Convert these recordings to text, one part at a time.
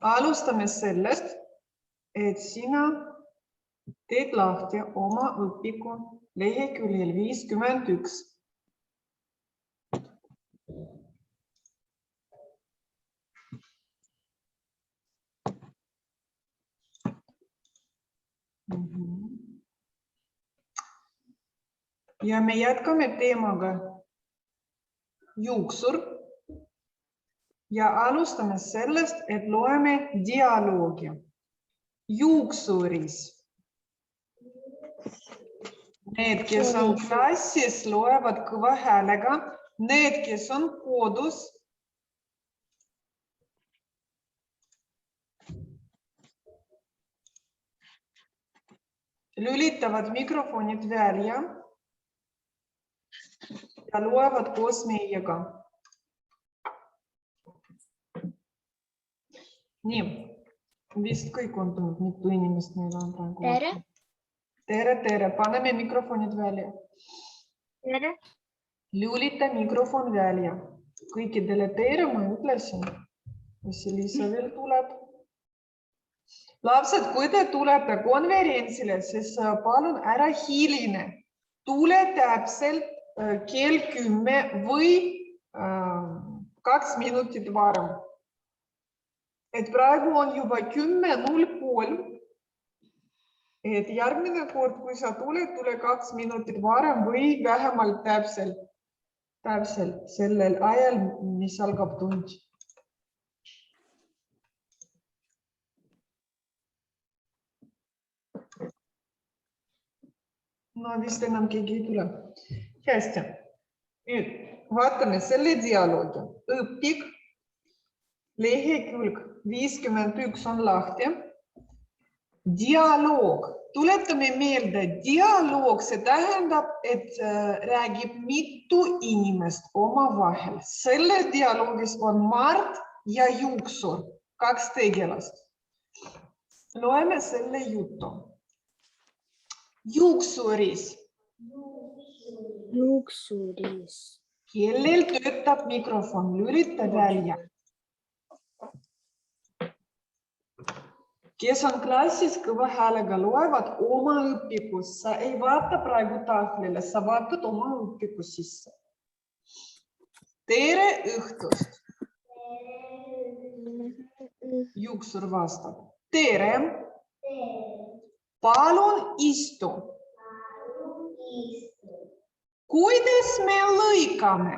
Alustame sellest, et sina teed lahti oma õpiku leheküljel 51. Ja me jätkame teemaga juuksur ja alustame sellest, et loeme dialoogi. Juuksuris. Need, kes on klassis, loevad kõva häälega. Need, kes on kodus, lülitavad mikrofonid välja ja loevad koos meiega. Nii, vist kõik on tulnud, mitu inimest meil on praegu. Tere. Tere. Paneme mikrofonid välja. Tere. Lülita mikrofon välja. Kõikidele tere ma ütlesin. Vassilisa veel tuleb. Lapsed, kui te tulete konverentsile, siis palun ära hiline. Tule täpselt kell 10 või 2 minutit varem. Et praegu on juba 10:03. Et järgmine kord, kui sa tuled, tule 2 minutit varem või vähemalt täpselt sellel ajal, mis algab tund. No vist enam keegi ei tule. Hästi. Nüüd vaatame selle dialoogi. Õpik, lehekülg 51 on lahti. Dialoog. Tuletame meelde, dialoog, see tähendab, et räägib mitu inimest omavahel. Selle dialoogis on Mart ja Juuksur, 2 tegelast. Loeme selle jutu. Juuksuris. Kellel töötab mikrofon, lülita välja. Kes on klassis kõva häälega, loevad oma õpikus. Sa ei vaata praegu tahvlile, sa vaatad oma õpikus sisse. Tere õhtust. Juuksur vastab. Tere. Palun istu. Kuidas me lõikame?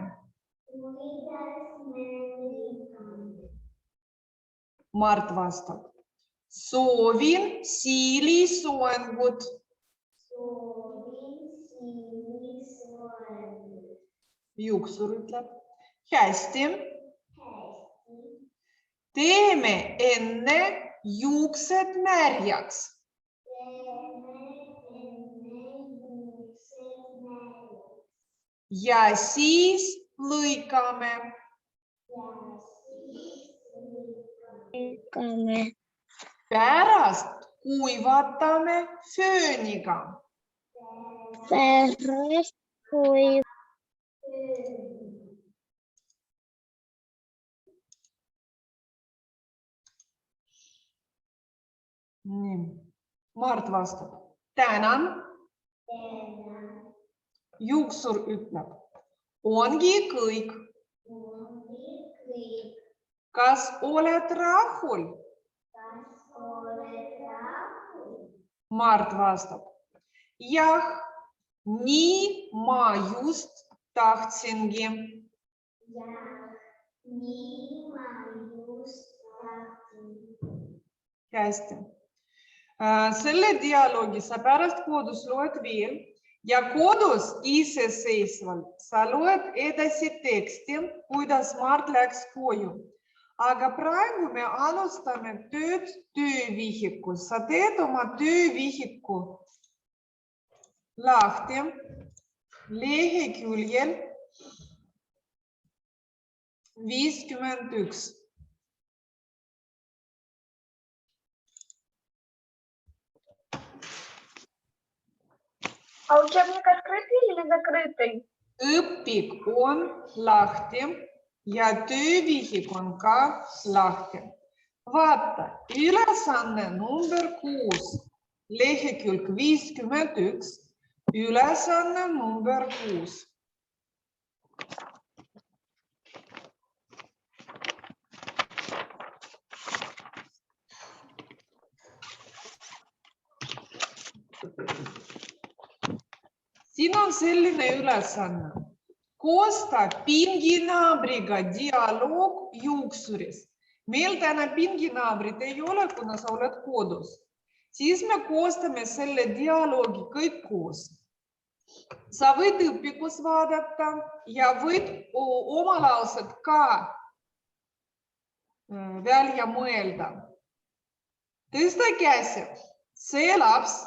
Mart vastab. Soovin siilisoengut. Juuksur ütleb. Hästi. Teeme enne juuksed märjaks. Ja siis lõikame. Pärast kuivatame fööniga. Mart vastab. Tänan. Juuksur ütleb. Ongi kõik. Kas oled rahul? Mart vastab. Jah, nii ma just tahtsingi. Hästi. Selle dialoogi sa pärast kodus loed veel ja kodus iseseisvalt sa loed edasi teksti, kuidas Mart läks koju. Aga praegu me alustame tööd töövihikus. Sa teed oma töövihiku lahti leheküljel 51. А учебник открытый или закрытый? Õpik on lahti ja töövihik on ka lahti. Vaata, ülesanne number 6, lehekülg 51, ülesanne number 6. Siin on selline ülesanne. Koosta pinginaabriga dialoog juuksuris. Meil täna pinginaabrid ei ole, kuna sa oled kodus. Siis me koostame selle dialoogi kõik koos. Sa võid õpikus vaadata ja võid oma laused ka välja mõelda. Tõsta käsi. See laps,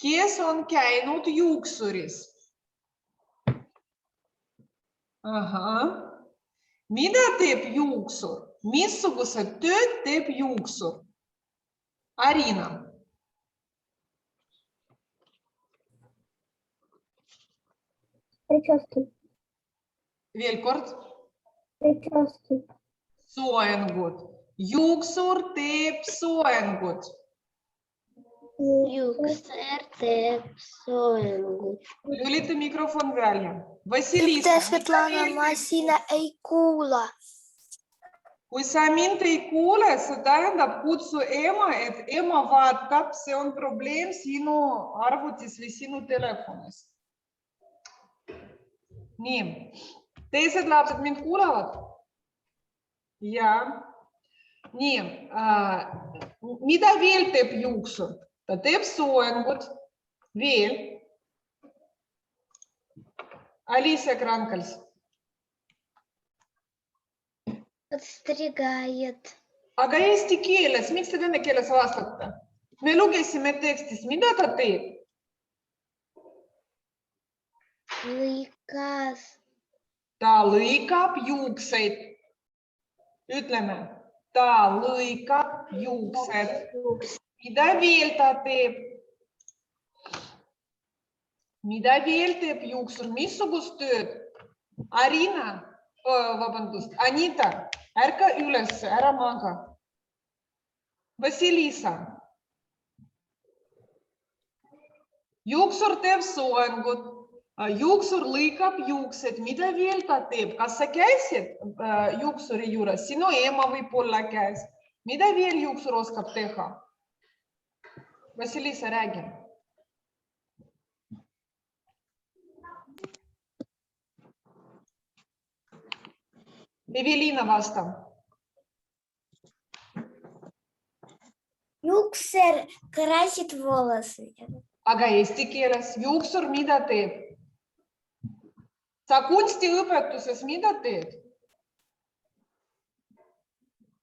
kes on käinud juuksuris. Mida teeb juuksur? Missugused tööd teeb juuksur? Arina. Прически. Veel kord. Прически. Soengud. Juuksur teeb soengud. Juukser teeb soengut. Lülita mikrofon välja. Vasilisa. Svetlana, ma sina ei kuula. Kui sa mind ei kuule, see tähendab kutsu ema, et ema vaatab, see on probleem sinu arvutis või sinu telefonis. Nii, teised lapsed mind kuulavad? Ja. Nii, mida veel teeb juuksur? Ta teeb soengut. Veel. Alicia Krankels. Отстригает. Aga eesti keeles, miks te vene keeles vastate? Me lugesime tekstis, mida ta teeb? Lõikas. Ta lõikab juukseid. Ütleme, ta lõikab juuksed. Mida veel ta teeb? Mida veel teeb juuksur? Missugust tööd? Arina, vabandust, Anita, ärka üles, ära maga. Vasilisa. Juuksur teeb soengut. Juuksur lõikab juuksed. Mida veel ta teeb? Kas sa käisid juuksuri juures? Sinu ema võib-olla käis. Mida veel juuksur oskab teha? Vasilisa, räägi. Evelina vastab. Juukser красит волосы. Aga eesti keeles juuksur mida teeb? Sa kunstiõpetuses mida teed?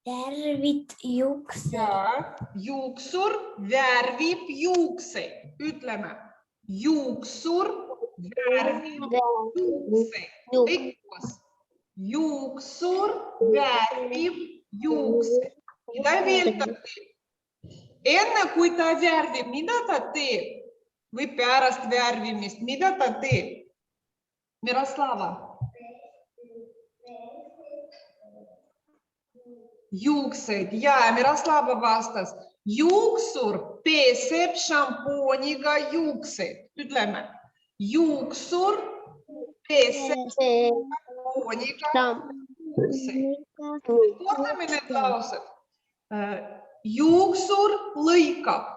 Värvit juukseid. Ja, juuksur värvib juukseid. Ütleme, juuksur värvib juukseid. Kõik koos. Juuksur värvib juukseid. Mida veel ta teeb? Enne kui ta värvib, mida ta teeb? Või pärast värvimist, mida ta teeb? Miroslava. Juukseid. Ja, Miroslava vastas. Juuksur peseb šampooniga juukseid. Ütleme, juuksur peseb šampooniga juukseid. Kordame need laused. Juuksur lõikab.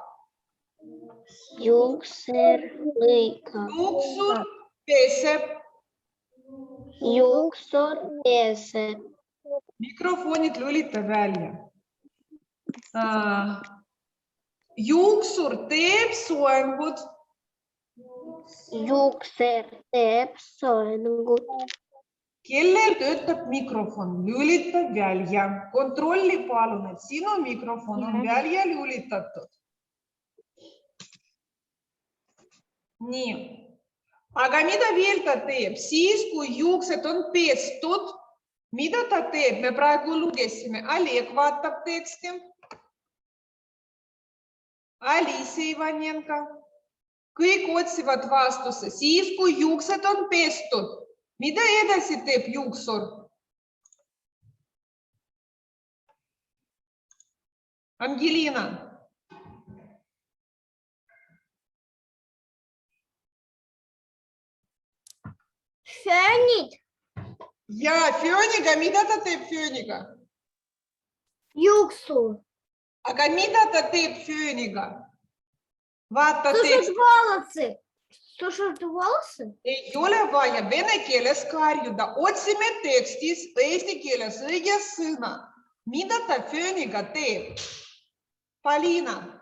Juukser lõikab. Juuksur peseb. Juuksur peseb. Mikrofonid lülita välja. Juuksur teeb soengut. Juukser teeb soengut. Kellel töötab mikrofon? Lülita välja. Kontrolli palun, et sinu mikrofon on välja lülitatud. Nii. Aga mida veel ta teeb? Siis, kui juuksed on pestud, mida ta teeb? Me praegu lugesime. Oleg vaatab teksti. Alisa Ivanenko. Kõik otsivad vastuse. Siis, kui juuksed on pestud, mida edasi teeb juuksur? Ангелина. Syönyt Ja, fööniga, mida ta teeb fööniga? juuksu. Aga mida ta teeb fööniga? Vaata tekst. волосы. Сушат волосы? Ei ole vaja vene keeles karjuda. Otsime tekstis eesti keeles õige sõna. Mida ta fööniga teeb? Palina.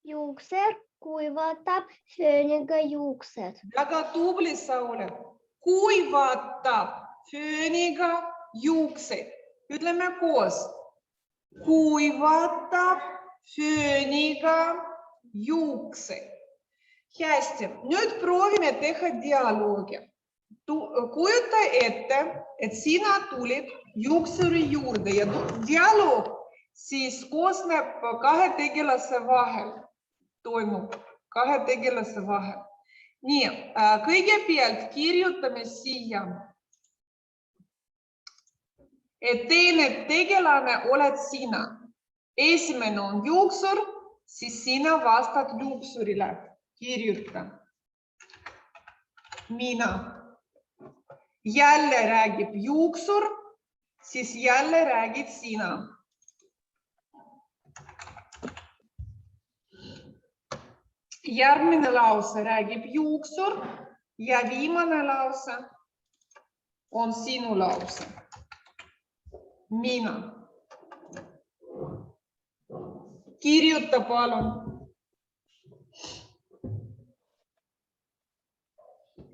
Juukser kuivatab fööniga juuksed. Väga tubli sa oled. Kuivatab fööniga juukseid. Ütleme koos. Kuivatab fööniga juukseid. Hästi, nüüd proovime teha dialoogi. Kujuta ette, et sina tulid juuksuri juurde ja dialoog siis koosneb kahe tegelase vahel. Toimub kahe tegelase vahel. Nii, kõigepealt kirjutame siia, et teine tegelane oled sina. Esimene on juuksur, siis sina vastad juuksurile. Kirjuta. Mina. Jälle räägib juuksur, siis jälle räägid sina. Järgmine lause räägib juuksur ja viimane lause on sinu lause. Mina. Kirjuta palun.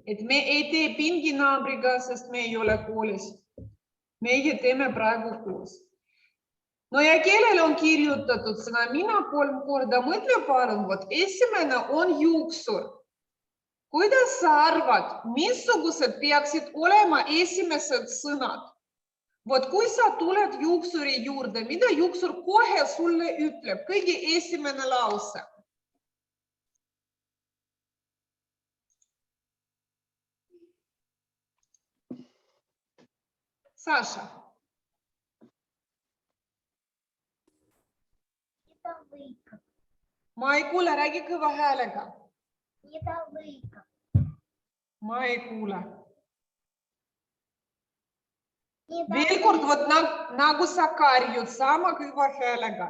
Et me ei tee pinginaabriga, sest me ei ole koolis. Meie teeme praegu koos. No ja kellele on kirjutatud sõna mina 3 korda? Mõtle palun, esimene on juuksur. Kuidas sa arvad, missugused peaksid olema esimesed sõnad? Kui sa tuled juuksuri juurde, mida juuksur kohe sulle ütleb? Kõige esimene lause. Саша. Ma ei kuule, räägi kõva häälega. Ma ei kuule. Veel kord, nagu sa karjud sama kõva häälega.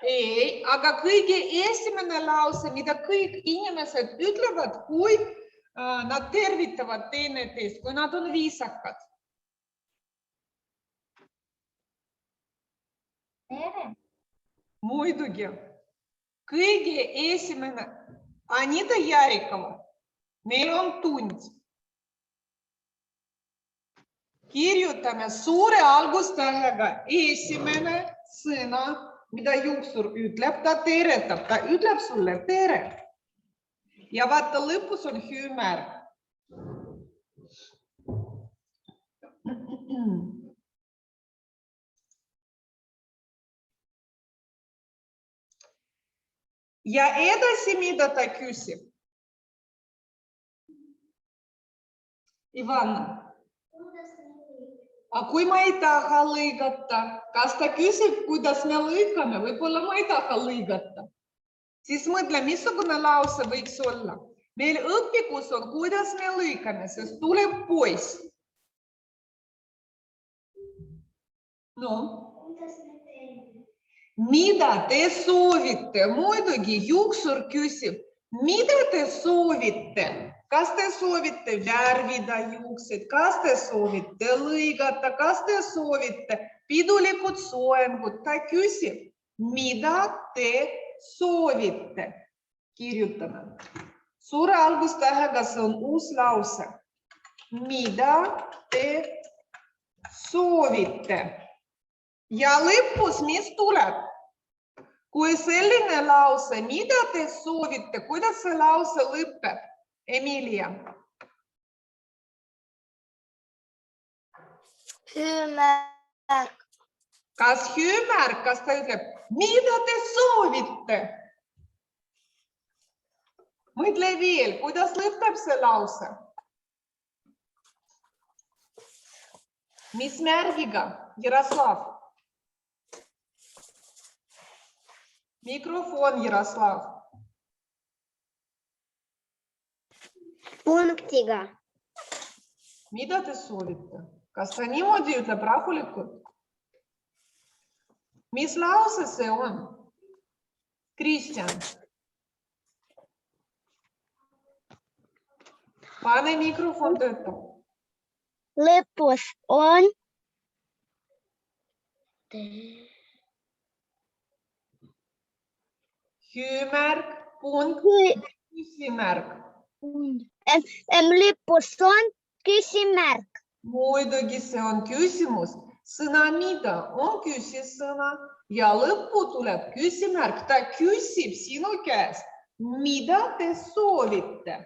Ei, aga kõige esimene lause, mida kõik inimesed ütlevad, kui nad tervitavad teineteist, kui nad on viisakad. Muidugi. Kõige esimene. Anita Järikova. Meil on tund. Kirjutame suure algustähega esimene sõna, mida juuksur ütleb, ta teretab, ta ütleb sulle tere. Ja vaata lõpus on hüümärk. Ja edasi, mida ta küsib? Ivan, kui ma ei taha lõigata, kas ta küsib, kuidas me lõikame? Võib-olla ma ei taha lõigata. Siis mõtle, missugune lause võiks olla. Meil õpikus on, kuidas me lõikame, sest tuleb poiss. No. Mida te soovite? Muidugi juuksur küsib, mida te soovite? Kas te soovite värvida juukseid? Kas te soovite lõigata? Kas te soovite pidulikud soengud? Ta küsib, mida te soovite? Kirjutame. Suure algustähega see on uus lause. Mida te soovite? Ja lõpus, mis tuleb? Kui selline lause, mida te soovite? Kuidas see lause lõpeb? Emilia. Hüümärk. Kas hüümärk, kas ta ütleb, mida te soovite? Mõtle veel, kuidas lõpeb see lause? Mis märgiga, Jaroslav? Mikrofon, Jaroslav. Punktiga. Mida te soovite? Kas ta niimoodi ütleb rahulikult? Mis lause see on? Kristjan. Pane mikrofon töötab. Lõpus on Hüümärk, punkt, küsimärk. lõpus on küsimärk. Muidugi see on küsimus. Sõna mida on küsisõna ja lõppu tuleb küsimärk. Ta küsib sinu käest, mida te soovite.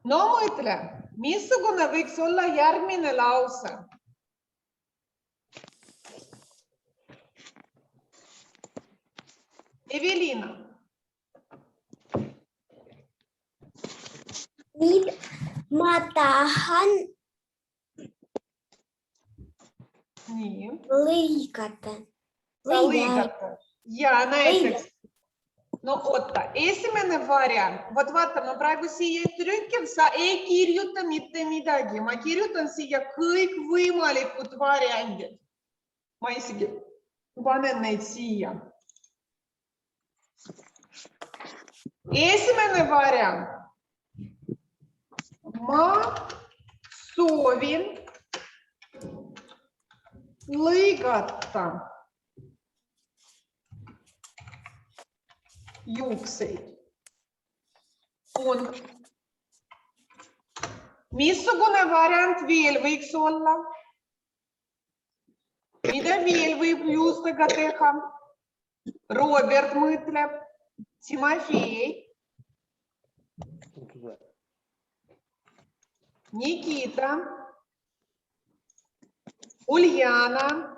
No mõtle, missugune võiks olla järgmine lause? Evelina. Nüüd ma tahan Nii. lõigata. Sa lõigata. Ja näiteks. No oota, esimene variant. Vot vaata, ma praegu siia trükin, sa ei kirjuta mitte midagi. Ma kirjutan siia kõik võimalikud variandid. Ma isegi panen neid siia. Esimene variant. Ma soovin lõigata juukseid. Punkt. Missugune variant veel võiks olla? Mida veel võib juustega teha? Robert mõtleb. Timofei. Nikita. Uljana.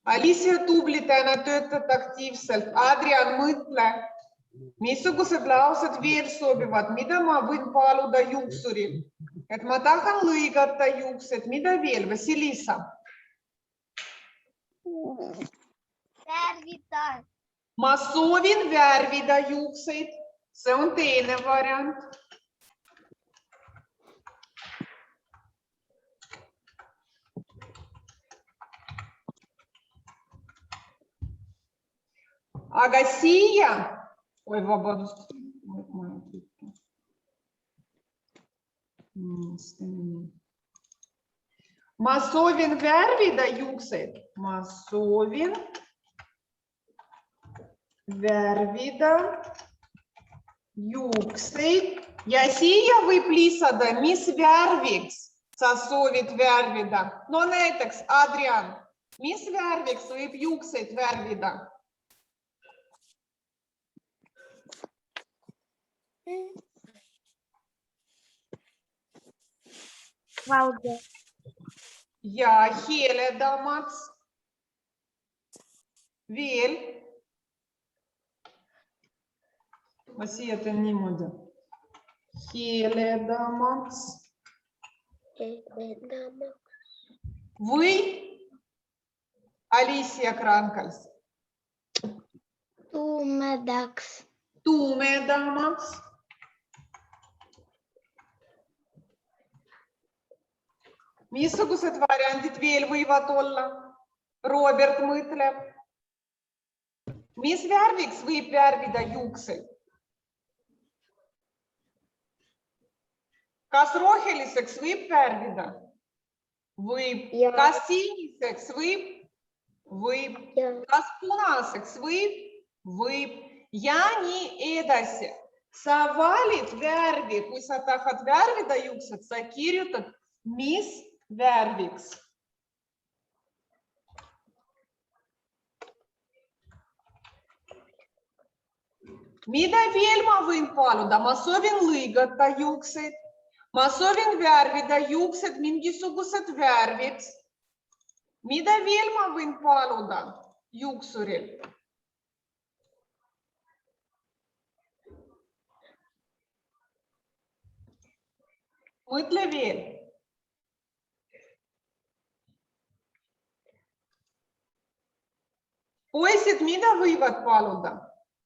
Alicia tubli täna töötab aktiivselt. Adrian mõtle. Missugused laused veel sobivad? Mida ma võin paluda juuksuril? Et ma tahan lõigata juuksed. Mida veel? Vasilisa. Värvida. Ma soovin värvida juukseid. See on teine variant. Aga siia, oi vabandust, ma soovin värvida juukseid, ma soovin värvida juukseid ja siia võib lisada, mis värviks sa soovid värvida. No näiteks, Adrian, mis värviks võib juukseid värvida? Valge. Ja heledamaks. Veel. Ma siia teen niimoodi. Heledamaks. Või Alicia Krankals. Tumedaks. Tumedamaks. Missugused variandid veel võivad olla? Robert mõtleb. Mis värviks võib värvida juukseid? Kas roheliseks võib värvida? Võib. Kas siniseks võib? Võib. Kas punaseks võib? Võib. Ja nii edasi. Sa valid värvi, kui sa tahad värvida juuksed, sa kirjutad, mis värviks. Mida veel ma võin paluda? Ma soovin lõigata juukseid. Ma soovin värvida juuksed mingisugused värvid. Mida veel ma võin paluda juuksuril? Mõtle veel. Poisid, mida võivad paluda?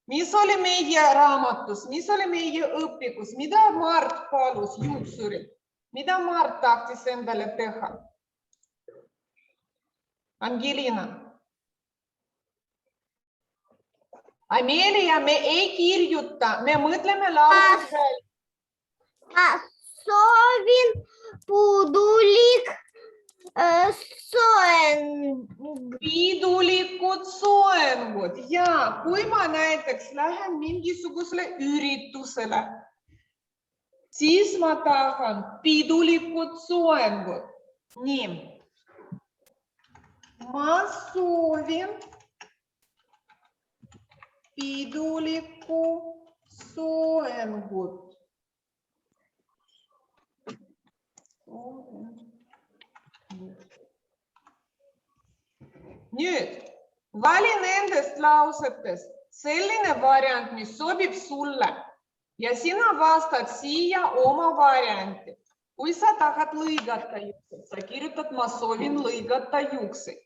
Mis oli meie raamatus? Mis oli meie õpikus? Mida Mart palus juuksuril? Mida Mart tahtis endale teha? Angelina. Amelia, me ei kirjuta, me mõtleme laused välja. Soovin puudulik Pidulikud soengud. Ja kui ma näiteks lähen mingisugusele üritusele, siis ma tahan pidulikud soengud. Nii. Ma soovin pidulikku soengut. Nüüd, vali nendest lausetest selline variant, mis sobib sulle ja sina vastad siia oma varianti. Kui sa tahad lõigata juukseid, sa kirjutad, ma soovin lõigata juukseid.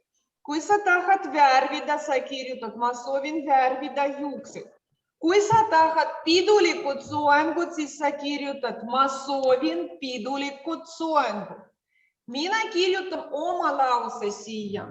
Kui sa tahad värvida, sa kirjutad, ma soovin värvida juukseid. Kui sa tahad pidulikud soengud, siis sa kirjutad, ma soovin pidulikud soengud. Mina kirjutan oma lause siia.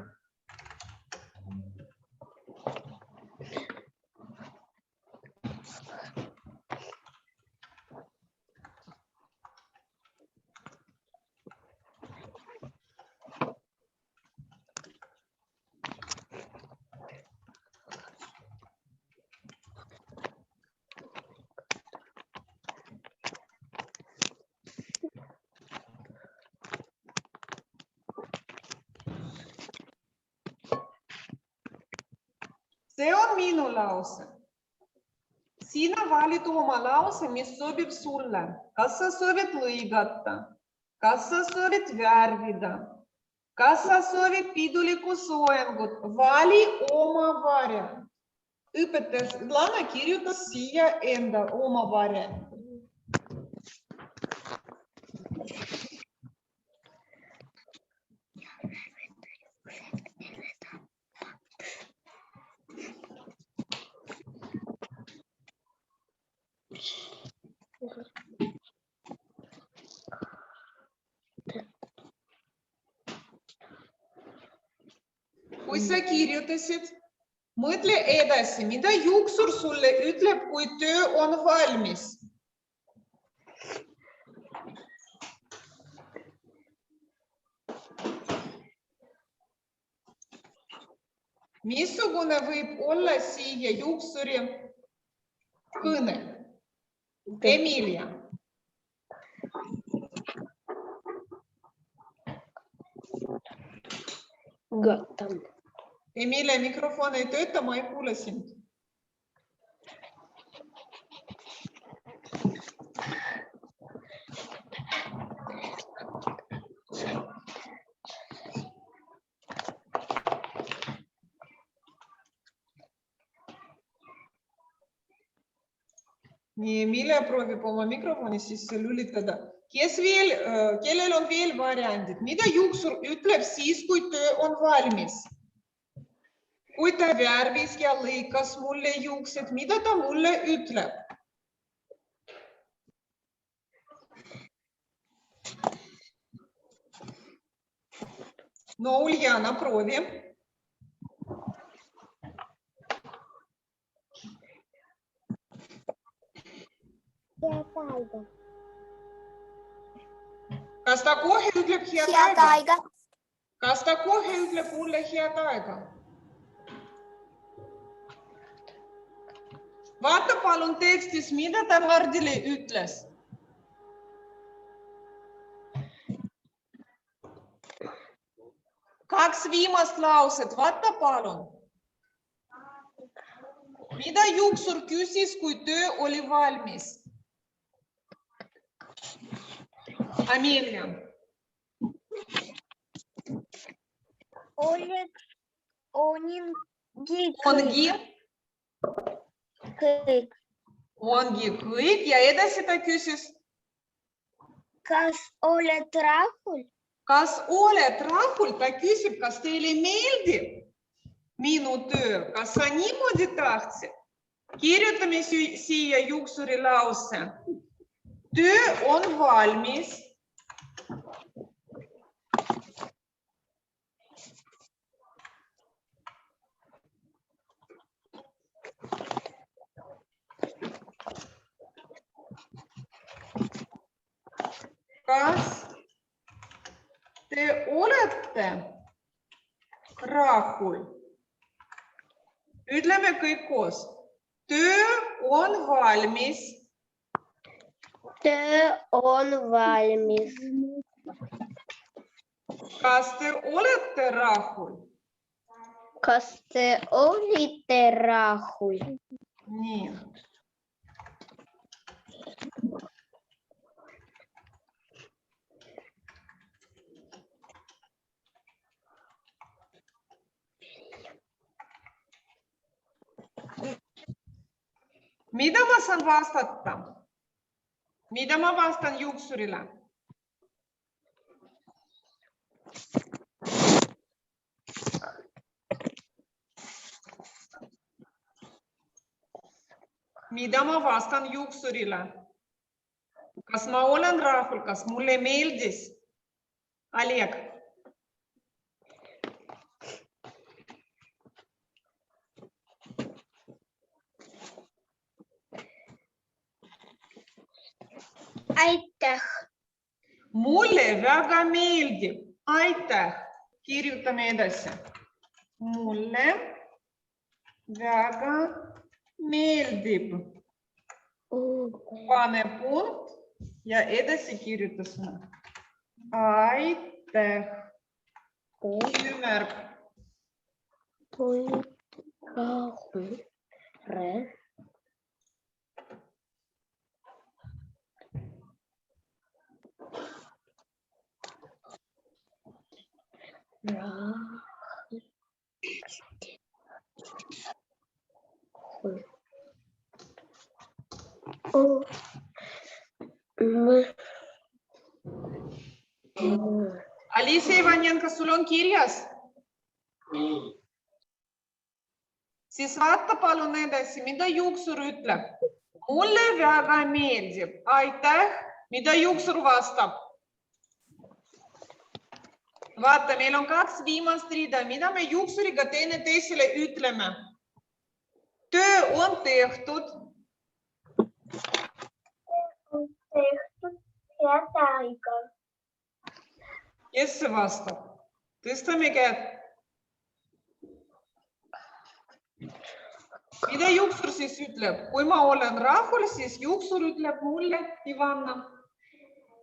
See on minu lause. Sina valid oma lause, mis sobib sulle. Kas sa soovid lõigata? Kas sa soovid värvida? Kas sa soovid pidulikku soengut? Vali oma variant. Õpetaja Lana kirjutas siia enda oma variant. Kui sa kirjutasid, mõtle edasi, mida juuksur sulle ütleb, kui töö on valmis. Missugune võib olla siia juuksuri kõne? Emilia. Emilia, mikrofon ei tööta, ma ei kuule sind. Nii, Emilia proovib oma mikrofoni sisse lülitada. Kellel on veel variandid? Mida juuksur ütleb siis, kui töö on valmis? Kui ta värvis ja lõikas mulle juuksed, mida ta mulle ütleb? No, Uljana, proovi. Kas ta kohe ütleb head aega? Kas ta kohe ütleb mulle head aega? Vaata palun tekstis, mida ta Mardile ütles. Kaks viimast lauset, vaata palun. Mida juuksur küsis, kui töö oli valmis? Amelia. Ongi kõik ja edasi ta küsis, Kas oled rahul? kas oled rahul, ta küsib, kas teile meeldib minu töö, kas sa niimoodi tahtsid? Kirjutame siia juuksuri lause. Töö on valmis. Kas te olete rahul? Ütleme kõik koos. Töö on valmis. Töö on valmis. Kas te olete rahul? Kas te olite rahul? Nii. Mida ma saan vastata? Mida ma vastan juuksurile? Mida ma vastan juuksurile? Kas ma olen rahul, kas mulle meeldis? Oleg. Aitäh. Mulle väga meeldib. Aitäh. Kirjutame edasi. Mulle väga meeldib. Pane punkt ja edasi kirjutasime. Aitäh. Küümärk. Alisa Ivanenko, sul on kirjas? Siis vaata palun edasi, mida juuksur ütleb. Mulle väga meeldib. Aitäh. Mida juuksur vastab? Vaata, meil on kaks viimast rida. Mida me juuksuriga teineteisele ütleme? Töö on tehtud. Head aega. Kes see vastab? Tõstame käed. Mida juuksur siis ütleb? Kui ma olen rahul, siis juuksur ütleb mulle, Ivanna.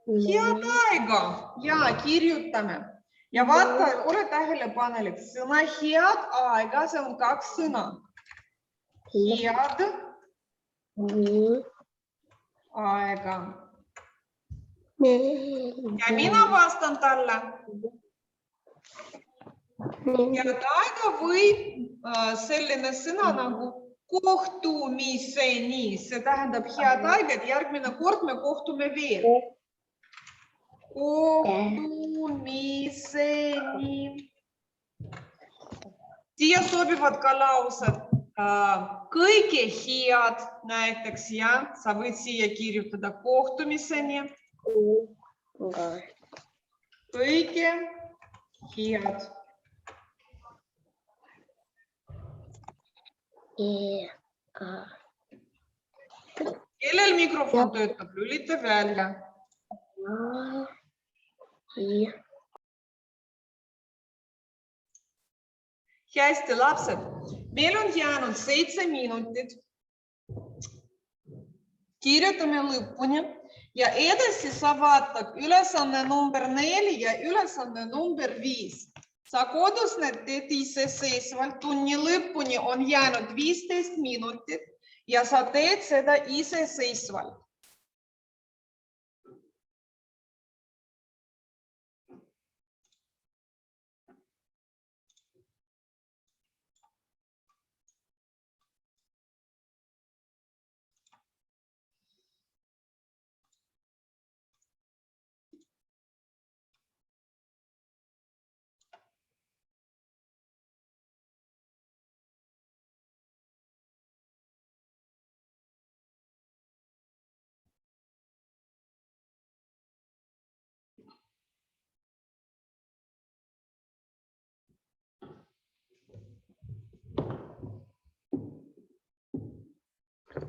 Head aega. Ja kirjutame. Ja vaata, ole tähelepanelik. Sõna head aega, see on kaks sõna. Head aega. Ja mina vastan talle. Head aega võib selline sõna nagu kohtumiseni. See tähendab head aega, et järgmine kord me kohtume veel. Kohtumiseni. Siia sobivad ka laused. Kõige head näiteks, ja sa võid siia kirjutada kohtumiseni. Kõige head. Kellel mikrofon töötab? Lülita välja. Hästi, lapsed. Meil on jäänud 7 minutit. Kirjutame lõpuni ja edasi sa vaatad ülesanne number 4 ja ülesanne number 5. Sa kodus need teed iseseisvalt, tunni lõpuni on jäänud 15 minutit ja sa teed seda iseseisvalt.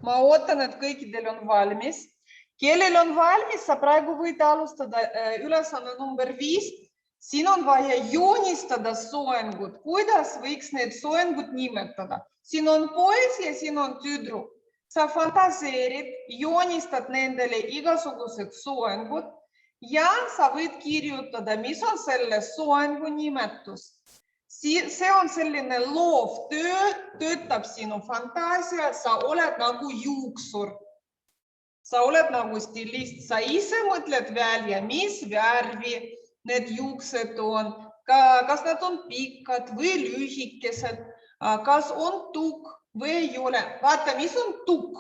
Ma ootan, et kõikidel on valmis. Kellel on valmis, sa praegu võid alustada ülesanne number 5. Siin on vaja joonistada soengud. Kuidas võiks need soengud nimetada? Siin on poiss ja siin on tüdruk. Sa fantaseerid, joonistad nendele igasugused soengud ja sa võid kirjutada, mis on selle soengu nimetus. See on selline loovtöö, töötab sinu fantaasia, sa oled nagu juuksur. Sa oled nagu stilist, sa ise mõtled välja, mis värvi need juuksed on, kas nad on pikad või lühikesed, kas on tukk või ei ole. Vaata, mis on tukk.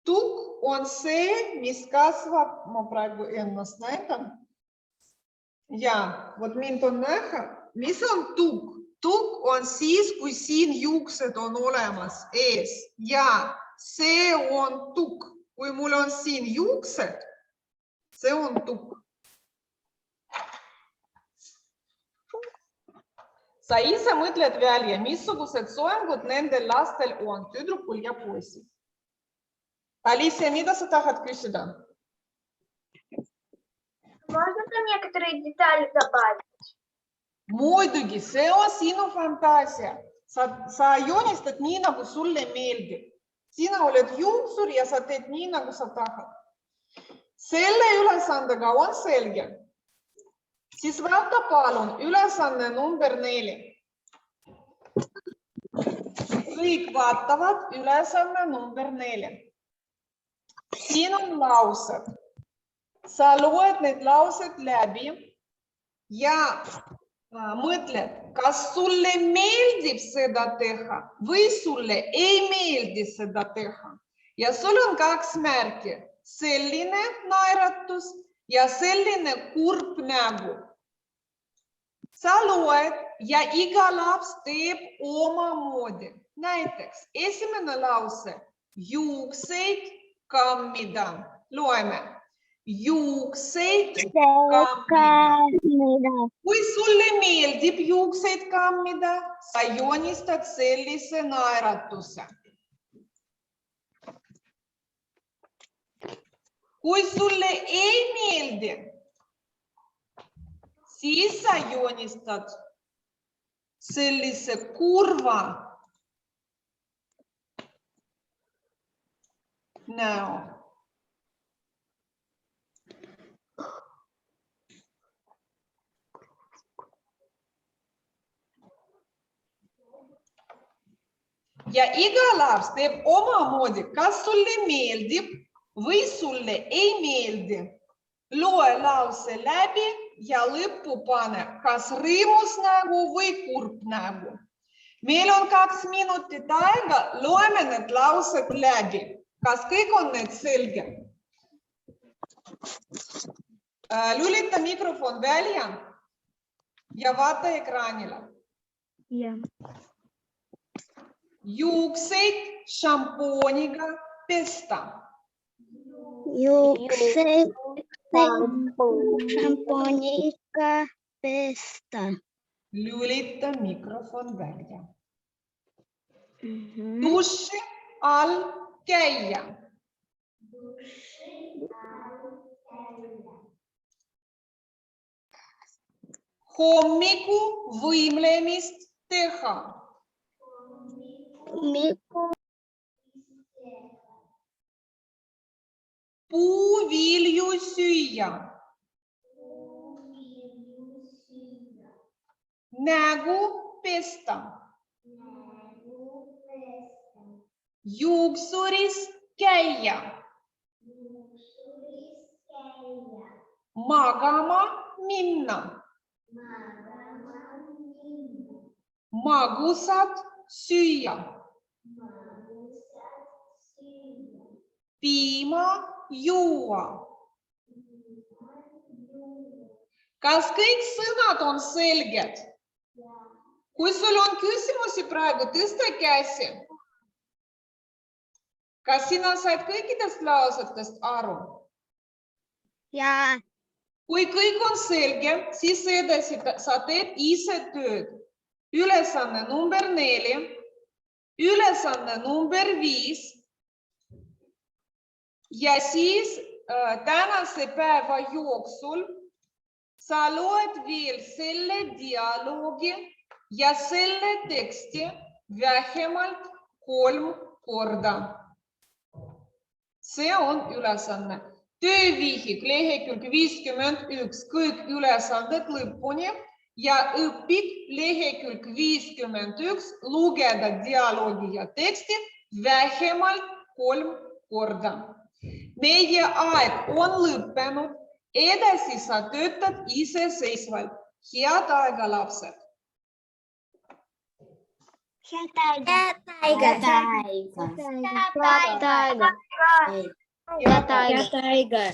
Tukk on see, mis kasvab, ma praegu ennast näitan. Ja, vot mind on näha, mis on tukk. Tukk on siis, kui siin juuksed on olemas ees. Ja, see on tukk. Kui mul on siin juuksed, see on tukk. Sa ise mõtled välja, missugused soengud nendel lastel on, tüdrukul ja poisil. Alicia, mida sa tahad küsida? Можно там некоторые детали добавить? Muidugi, see on sinu fantaasia. Sa joonistad nii, nagu sulle meeldib. Sina oled juuksur ja sa teed nii, nagu sa tahad. Selle ülesandega on selge. Siis vaata palun ülesanne number 4. Kõik vaatavad ülesanne number 4. Siin on laused. Sa loed need laused läbi ja mõtled, kas sulle meeldib seda teha või sulle ei meeldi seda teha. Ja sul on 2 märki, selline naeratus ja selline kurb nägu. Sa loed ja iga laps teeb omamoodi. Näiteks esimene lause, juukseid kammida. Loeme. Juukseid kammida. Kui sulle meeldib juukseid kammida, sa joonistad sellise naeratuse. Kui sulle ei meeldi, siis sa joonistad sellise kurva näo. Ja iga laps teeb omamoodi, kas sulle meeldib või sulle ei meeldi. Loe lause läbi ja lõppu pane, kas rõõmus nägu või kurb nägu. Meil on 2 minutit aega, loeme need laused läbi. Kas kõik on need selge? Lülita mikrofon välja ja vaata ekraanile. Juukseid šampooniga pesta. Juukseid šampooniga pesta. Lülita mikrofon välja. Duši all käia. Hommiku võimlemist teha. Puuvilju süüa. Nägu pesta. Juuksuris käia. Magama minna. Magusat süüa. Piima juua. Kas kõik sõnad on selged? Kui sul on küsimusi praegu, tõsta käsi. Kas sina said kõikidest lausetest aru? Jaa. Kui kõik on selge, siis edasi sa teed ise tööd. Ülesanne number 4, ülesanne number 5 ja siis tänase päeva jooksul sa loed veel selle dialoogi ja selle teksti vähemalt 3 korda. See on ülesanne. Töövihik lehekülg 51, kõik ülesanded lõpuni ja õpid lehekülg 51 lugeda dialoogi ja teksti vähemalt 3 korda. Meie aeg on lõppenud, edasi sa töötad iseseisvalt. Head aega, lapsed! Head aega. Head aega. Head aega.